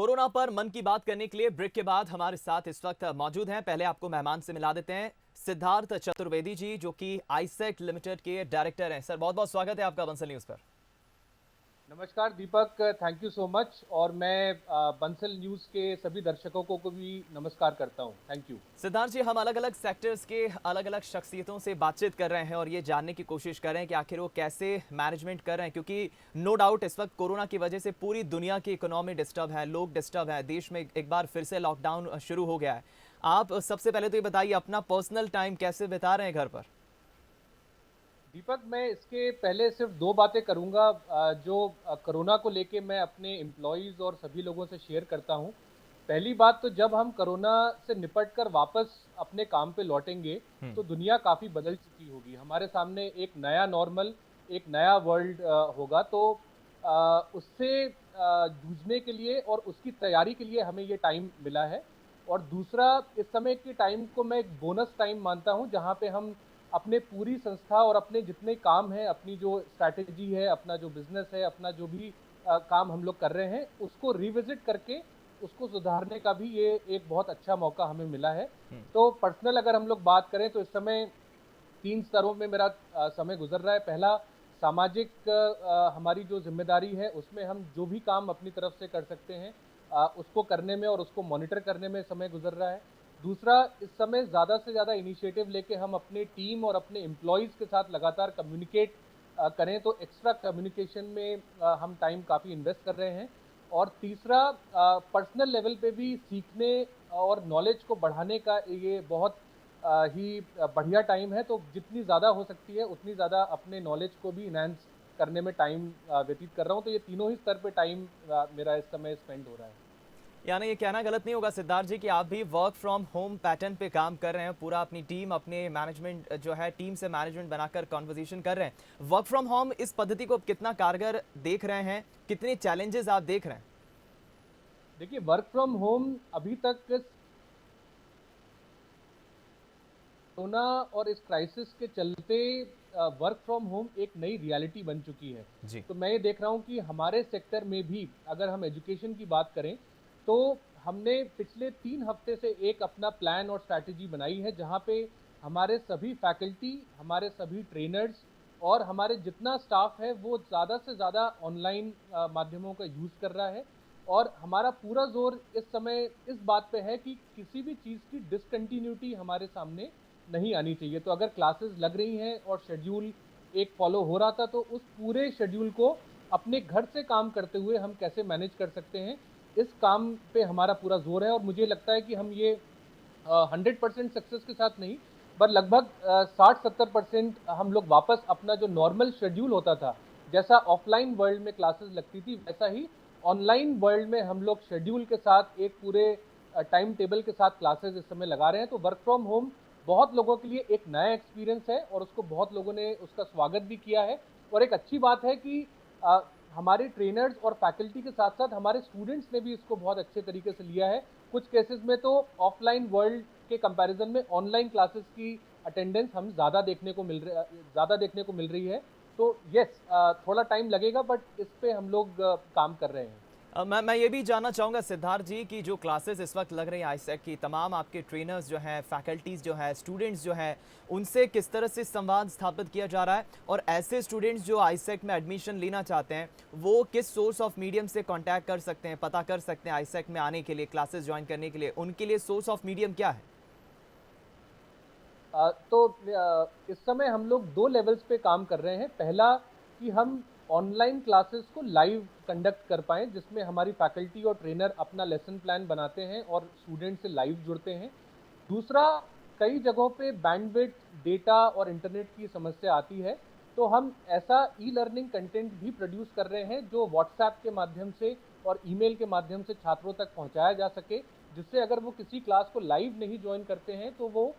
Corona पर मन की बात करने के लिए ब्रेक के बाद हमारे साथ इस वक्त मौजूद हैं। पहले आपको मेहमान से मिला देते हैं, सिद्धार्थ चतुर्वेदी जी, जो कि आईसेक्ट लिमिटेड के डायरेक्टर हैं। सर, बहुत बहुत स्वागत है आपका बंसल न्यूज पर। नमस्कार दीपक, थैंक यू सो मच। और मैं बंसल न्यूज़ के सभी दर्शकों को भी नमस्कार करता हूं। Thank you. सिद्धार्थ जी, हम अलग अलग सेक्टर्स के अलग अलग शख्सियतों से बातचीत कर रहे हैं और ये जानने की कोशिश कर रहे हैं कि आखिर वो कैसे मैनेजमेंट कर रहे हैं, क्योंकि नो डाउट इस वक्त कोरोना की वजह से पूरी दुनिया की इकोनॉमी डिस्टर्ब है, लोग डिस्टर्ब है, देश में एक बार फिर से लॉकडाउन शुरू हो गया है। आप सबसे पहले तो ये बताइए, अपना पर्सनल टाइम कैसे बिता रहे हैं घर पर? दीपक, मैं इसके पहले सिर्फ दो बातें करूंगा जो कोरोना को लेके मैं अपने एम्प्लॉयज़ और सभी लोगों से शेयर करता हूं। पहली बात तो, जब हम कोरोना से निपट कर वापस अपने काम पे लौटेंगे तो दुनिया काफ़ी बदल चुकी होगी। हमारे सामने एक नया नॉर्मल, एक नया वर्ल्ड होगा। तो उससे जूझने के लिए और उसकी तैयारी के लिए हमें ये टाइम मिला है। और दूसरा, इस समय के टाइम को मैं एक बोनस टाइम मानता हूं, जहां पे हम अपने पूरी संस्था और अपने जितने काम हैं, अपनी जो स्ट्रैटेजी है, अपना जो बिजनेस है, अपना जो भी काम हम लोग कर रहे हैं, उसको रिविजिट करके उसको सुधारने का भी ये एक बहुत अच्छा मौका हमें मिला है। तो पर्सनल अगर हम लोग बात करें तो इस समय 3 स्तरों में मेरा समय गुजर रहा है। पहला, सामाजिक हमारी जो ज़िम्मेदारी है, उसमें हम जो भी काम अपनी तरफ से कर सकते हैं, उसको करने में और उसको मॉनिटर करने में समय गुजर रहा है। दूसरा, इस समय ज़्यादा से ज़्यादा इनिशिएटिव लेके हम अपनी टीम और अपने एम्प्लॉइज़ के साथ लगातार कम्युनिकेट करें, तो एक्स्ट्रा कम्युनिकेशन में हम टाइम काफ़ी इन्वेस्ट कर रहे हैं। और तीसरा, पर्सनल लेवल पे भी सीखने और नॉलेज को बढ़ाने का ये बहुत ही बढ़िया टाइम है। तो जितनी ज़्यादा हो सकती है उतनी ज़्यादा अपने नॉलेज को भी इनहैंस करने में टाइम व्यतीत कर रहा हूँ। तो ये तीनों ही स्तर पे टाइम मेरा इस समय स्पेंड हो रहा है। यानी ये कहना गलत नहीं होगा सिद्धार्थ जी कि आप भी वर्क फ्रॉम होम पैटर्न पे काम कर रहे हैं, पूरा अपनी टीम, अपने मैनेजमेंट जो है टीम से मैनेजमेंट बनाकर कॉन्वर्जेशन कर रहे हैं। वर्क फ्रॉम होम इस पद्धति को कितना कारगर देख रहे हैं, कितने चैलेंजेस आप देख रहे हैं? देखिए, वर्क फ्रॉम होम अभी तक कोरोना और इस क्राइसिस के चलते वर्क फ्रॉम होम एक नई रियलिटी बन चुकी है। जी। तो मैं ये देख रहा हूँ कि हमारे सेक्टर में भी, अगर हम एजुकेशन की बात करें, तो हमने पिछले 3 हफ्ते से एक अपना प्लान और स्ट्रैटेजी बनाई है, जहाँ पे हमारे सभी फैकल्टी, हमारे सभी ट्रेनर्स और हमारे जितना स्टाफ है, वो ज़्यादा से ज़्यादा ऑनलाइन माध्यमों का यूज़ कर रहा है। और हमारा पूरा जोर इस समय इस बात पे है कि किसी भी चीज़ की डिसकंटिन्यूटी हमारे सामने नहीं आनी चाहिए। तो अगर क्लासेस लग रही हैं और शेड्यूल एक फॉलो हो रहा था, तो उस पूरे शेड्यूल को अपने घर से काम करते हुए हम कैसे मैनेज कर सकते हैं, इस काम पे हमारा पूरा जोर है। और मुझे लगता है कि हम ये 100% सक्सेस के साथ नहीं, पर लगभग 60-70% हम लोग वापस अपना जो नॉर्मल शेड्यूल होता था, जैसा ऑफलाइन वर्ल्ड में क्लासेस लगती थी, वैसा ही ऑनलाइन वर्ल्ड में हम लोग शेड्यूल के साथ एक पूरे टाइम टेबल के साथ क्लासेस इस समय लगा रहे हैं। तो वर्क फ्रॉम होम बहुत लोगों के लिए एक नया एक्सपीरियंस है और उसको बहुत लोगों ने उसका स्वागत भी किया है। और एक अच्छी बात है कि अ, हमारे ट्रेनर्स और फैकल्टी के साथ साथ हमारे स्टूडेंट्स ने भी इसको बहुत अच्छे तरीके से लिया है। कुछ केसेस में तो ऑफलाइन वर्ल्ड के कंपैरिजन में ऑनलाइन क्लासेस की अटेंडेंस हम ज़्यादा देखने को मिल रही है। तो यस, थोड़ा टाइम लगेगा, बट इस पे हम लोग काम कर रहे हैं। मैं ये भी जानना चाहूँगा सिद्धार्थ जी कि जो क्लासेस इस वक्त लग रही हैं आईसेक्ट की, तमाम आपके ट्रेनर्स जो हैं, फैकल्टीज़ जो हैं, स्टूडेंट्स जो हैं, उनसे किस तरह से संवाद स्थापित किया जा रहा है? और ऐसे स्टूडेंट्स जो आईसेक्ट में एडमिशन लेना चाहते हैं, वो किस सोर्स ऑफ मीडियम से कॉन्टैक्ट कर सकते हैं, पता कर सकते हैं आईसेक्ट में आने के लिए, क्लासेस ज्वाइन करने के लिए? उनके लिए सोर्स ऑफ मीडियम क्या है? तो इस समय हम लोग 2 लेवल्स पे काम कर रहे हैं। पहला, कि हम ऑनलाइन क्लासेस को लाइव कंडक्ट कर पाएँ, जिसमें हमारी फैकल्टी और ट्रेनर अपना लेसन प्लान बनाते हैं और स्टूडेंट से लाइव जुड़ते हैं। दूसरा, कई जगहों पे बैंडविड्थ, डेटा और इंटरनेट की समस्या आती है, तो हम ऐसा ई-लर्निंग कंटेंट भी प्रोड्यूस कर रहे हैं, जो व्हाट्सएप के माध्यम से और ईमेल के माध्यम से छात्रों तक पहुँचाया जा सके, जिससे अगर वो किसी क्लास को लाइव नहीं जॉइन करते हैं, तो वो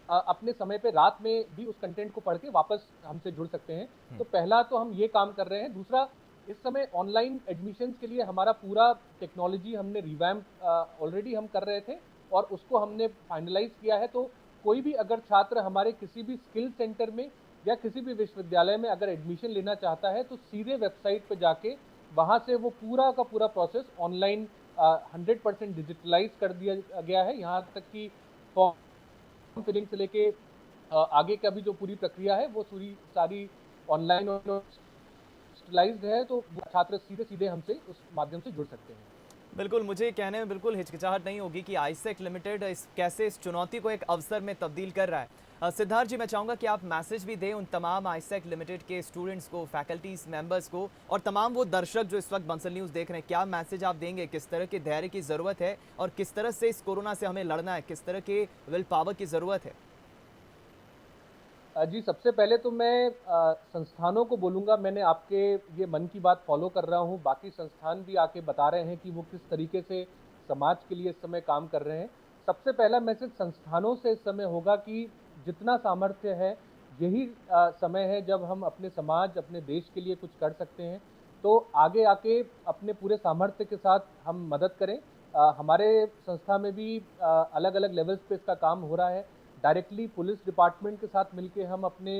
अपने समय पे रात में भी उस कंटेंट को पढ़ के वापस हमसे जुड़ सकते हैं। तो पहला तो हम ये काम कर रहे हैं। दूसरा, इस समय ऑनलाइन एडमिशन्स के लिए हमारा पूरा टेक्नोलॉजी हमने रिवैम्प ऑलरेडी हम कर रहे थे और उसको हमने फाइनलाइज़ किया है। तो कोई भी अगर छात्र हमारे किसी भी स्किल सेंटर में या किसी भी विश्वविद्यालय में अगर एडमिशन लेना चाहता है, तो सीधे वेबसाइट पे जाके वहाँ से वो पूरा का पूरा प्रोसेस ऑनलाइन 100% डिजिटलाइज कर दिया गया है। यहाँ तक कि फॉर्म फिलिंग से लेके आगे का भी जो पूरी प्रक्रिया है वो पूरी सारी ऑनलाइन और डिजिटलाइज्ड है, तो छात्र सीधे हमसे उस माध्यम से जुड़ सकते हैं। बिल्कुल, मुझे कहने में बिल्कुल हिचकिचाहट नहीं होगी कि आईसेक लिमिटेड कैसे इस चुनौती को एक अवसर में तब्दील कर रहा है। सिद्धार्थ जी, मैं चाहूँगा कि आप मैसेज भी दें उन तमाम आईसेक लिमिटेड के स्टूडेंट्स को, फैकल्टीज़ मेंबर्स को और तमाम वो दर्शक जो इस वक्त बंसल न्यूज़ देख रहे हैं। क्या मैसेज आप देंगे? किस तरह के धैर्य की ज़रूरत है और किस तरह से इस कोरोना से हमें लड़ना है? किस तरह के विल पावर की ज़रूरत है? जी, सबसे पहले तो मैं संस्थानों को बोलूँगा, मैंने आपके ये मन की बात फ़ॉलो कर रहा हूँ, बाकी संस्थान भी आके बता रहे हैं कि वो किस तरीके से समाज के लिए इस समय काम कर रहे हैं। सबसे पहला मैसेज संस्थानों से इस समय होगा कि जितना सामर्थ्य है, यही समय है जब हम अपने समाज, अपने देश के लिए कुछ कर सकते हैं। तो आगे आके अपने पूरे सामर्थ्य के साथ हम मदद करें। हमारे संस्था में भी अलग-अलग लेवल्स पे इसका काम हो रहा है। डायरेक्टली पुलिस डिपार्टमेंट के साथ मिलके हम अपने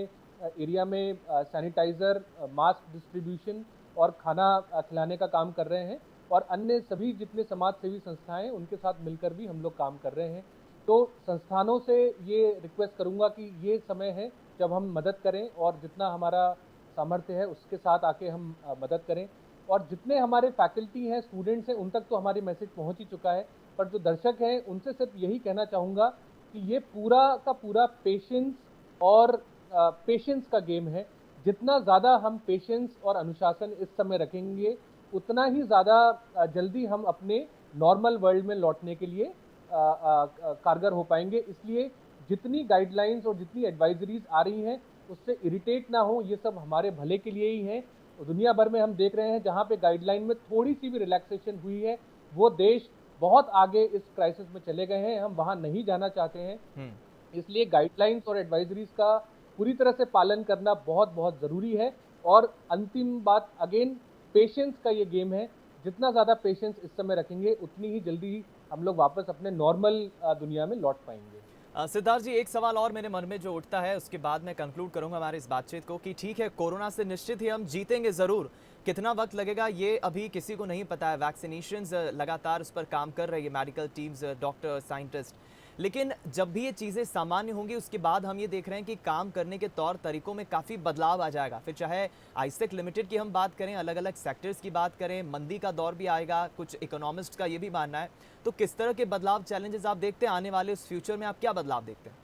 एरिया में सैनिटाइज़र, मास्क डिस्ट्रीब्यूशन और खाना खिलाने का काम कर रहे हैं, और अन्य सभी जितने समाज सेवी संस्थाएं हैं उनके साथ मिलकर भी हम लोग काम कर रहे हैं। तो संस्थानों से ये रिक्वेस्ट करूंगा कि ये समय है जब हम मदद करें, और जितना हमारा सामर्थ्य है उसके साथ आके हम मदद करें। और जितने हमारे फैकल्टी हैं, स्टूडेंट्स हैं, उन तक तो हमारी मैसेज पहुंच ही चुका है, पर जो दर्शक हैं उनसे सिर्फ यही कहना चाहूँगा कि ये पूरा का पूरा पेशेंस और पेशेंस का गेम है। जितना ज़्यादा हम पेशेंस और अनुशासन इस समय रखेंगे, उतना ही ज़्यादा जल्दी हम अपने नॉर्मल वर्ल्ड में लौटने के लिए कारगर हो पाएंगे। इसलिए जितनी गाइडलाइंस और जितनी एडवाइजरीज आ रही हैं, उससे इरिटेट ना हो, ये सब हमारे भले के लिए ही है। दुनिया भर में हम देख रहे हैं जहाँ पे गाइडलाइन में थोड़ी सी भी रिलैक्सेशन हुई है, वो देश बहुत आगे इस क्राइसिस में चले गए हैं, हम वहां नहीं जाना चाहते हैं। हुँ। इसलिए गाइडलाइंस और एडवाइजरीज का पूरी तरह से पालन करना बहुत बहुत ज़रूरी है। और अंतिम बात, अगेन, पेशेंस का ये गेम है। जितना ज़्यादा पेशेंस इस समय रखेंगे, उतनी ही जल्दी हम लोग वापस अपने नॉर्मल दुनिया में लौट पाएंगे। सिद्धार्थ जी, एक सवाल और मेरे मन में जो उठता है उसके बाद मैं कंक्लूड करूंगा हमारी इस बातचीत को कि ठीक है, कोरोना से निश्चित ही हम जीतेंगे ज़रूर। कितना वक्त लगेगा ये अभी किसी को नहीं पता है। वैक्सीनेशंस लगातार उस पर काम कर रही है मेडिकल टीम्स, डॉक्टर, साइंटिस्ट। लेकिन जब भी ये चीज़ें सामान्य होंगी उसके बाद हम ये देख रहे हैं कि काम करने के तौर तरीकों में काफ़ी बदलाव आ जाएगा। फिर चाहे आईसेक लिमिटेड की हम बात करें, अलग अलग सेक्टर्स की बात करें, मंदी का दौर भी आएगा, कुछ इकोनॉमिस्ट का ये भी मानना है। तो किस तरह के बदलाव, चैलेंजेस आप देखते हैं आने वाले उस फ्यूचर में? आप क्या बदलाव देखते हैं?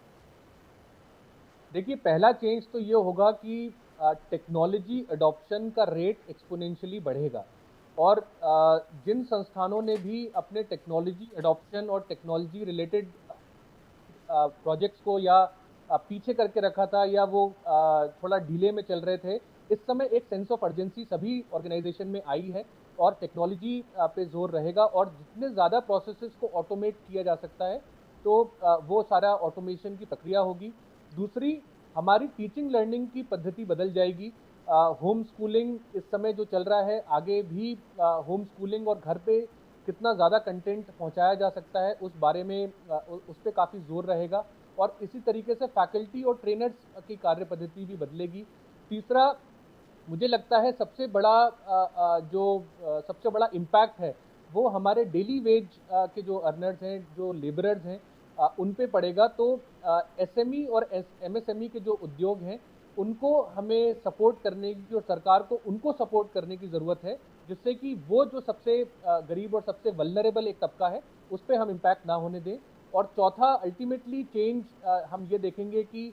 देखिए, पहला चेंज तो ये होगा कि टेक्नोलॉजी अडॉप्शन का रेट एक्सपोनेंशियली बढ़ेगा। और जिन संस्थानों ने भी अपने टेक्नोलॉजी अडॉप्शन और टेक्नोलॉजी रिलेटेड प्रोजेक्ट्स को या पीछे करके रखा था, या वो थोड़ा डिले में चल रहे थे, इस समय एक सेंस ऑफ अर्जेंसी सभी ऑर्गेनाइजेशन में आई है, और टेक्नोलॉजी पे जोर रहेगा। और जितने ज़्यादा प्रोसेसेस को ऑटोमेट किया जा सकता है, तो वो सारा ऑटोमेशन की प्रक्रिया होगी। दूसरी, हमारी टीचिंग लर्निंग की पद्धति बदल जाएगी। होम स्कूलिंग इस समय जो चल रहा है, आगे भी होम स्कूलिंग और घर पे कितना ज़्यादा कंटेंट पहुंचाया जा सकता है उस बारे में उस पर काफ़ी जोर रहेगा। और इसी तरीके से फैकल्टी और ट्रेनर्स की कार्य पद्धति भी बदलेगी। तीसरा, मुझे लगता है सबसे बड़ा सबसे बड़ा इम्पैक्ट है, वो हमारे डेली वेज के जो अर्नर्स हैं, जो लेबरर्स हैं, उन पे पड़ेगा। तो एसएमई और एमएसएमई के जो उद्योग हैं, उनको हमें सपोर्ट करने की, और सरकार को उनको सपोर्ट करने की ज़रूरत है, जिससे कि वो जो सबसे गरीब और सबसे वल्नरेबल एक तबका है, उस पर हम इम्पैक्ट ना होने दें। और चौथा, अल्टीमेटली चेंज हम ये देखेंगे कि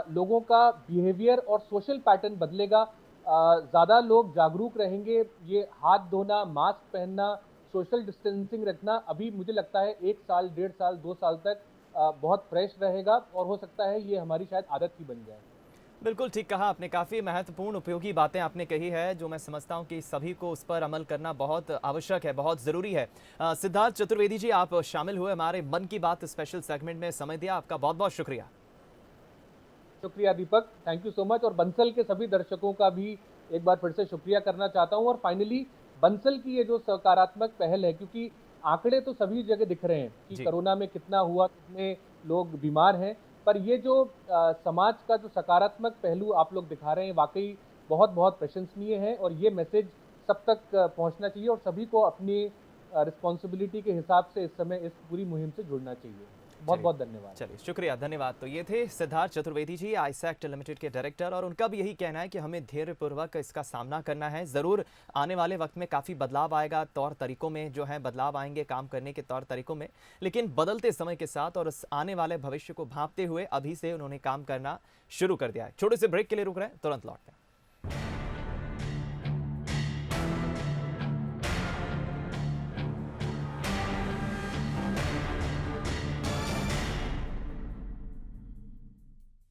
लोगों का बिहेवियर और सोशल पैटर्न बदलेगा। ज़्यादा लोग जागरूक रहेंगे। ये हाथ धोना, मास्क पहनना, सोशल डिस्टेंसिंग रखना, अभी मुझे लगता है 1 साल, 1.5 साल, 2 साल तक बहुत फ्रेश रहेगा, और हो सकता है ये हमारी शायद आदत ही बन जाए। बिल्कुल ठीक कहा आपने। काफ़ी महत्वपूर्ण, उपयोगी बातें आपने कही है, जो मैं समझता हूँ कि सभी को उस पर अमल करना बहुत आवश्यक है, बहुत ज़रूरी है। सिद्धार्थ चतुर्वेदी जी, आप शामिल हुए हमारे मन की बात स्पेशल सेगमेंट में, समय दिया, आपका बहुत बहुत शुक्रिया। शुक्रिया दीपक, थैंक यू सो मच। और बंसल के सभी दर्शकों का भी एक बार फिर से शुक्रिया करना चाहता हूं। और फाइनली, बंसल की ये जो सकारात्मक पहल है, क्योंकि आंकड़े तो सभी जगह दिख रहे हैं कि जी। कोरोना में कितना हुआ, कितने लोग बीमार हैं, पर ये जो समाज का जो सकारात्मक पहलू आप लोग दिखा रहे हैं, वाकई बहुत बहुत प्रशंसनीय है। और ये मैसेज सब तक पहुंचना चाहिए और सभी को अपनी रिस्पॉन्सिबिलिटी के हिसाब से इस समय इस पूरी मुहिम से जुड़ना चाहिए। बहुत बहुत धन्यवाद। चलिए शुक्रिया, धन्यवाद। तो ये थे सिद्धार्थ चतुर्वेदी जी, आईसैक्ट लिमिटेड के डायरेक्टर, और उनका भी यही कहना है कि हमें धैर्यपूर्वक इसका सामना करना है। ज़रूर आने वाले वक्त में काफ़ी बदलाव आएगा, तौर तरीकों में जो है बदलाव आएंगे, काम करने के तौर तरीकों में, लेकिन बदलते समय के साथ और उस आने वाले भविष्य को भांपते हुए अभी से उन्होंने काम करना शुरू कर दिया है। छोटे से ब्रेक के लिए रुक रहे हैं, तुरंत लौटते हैं।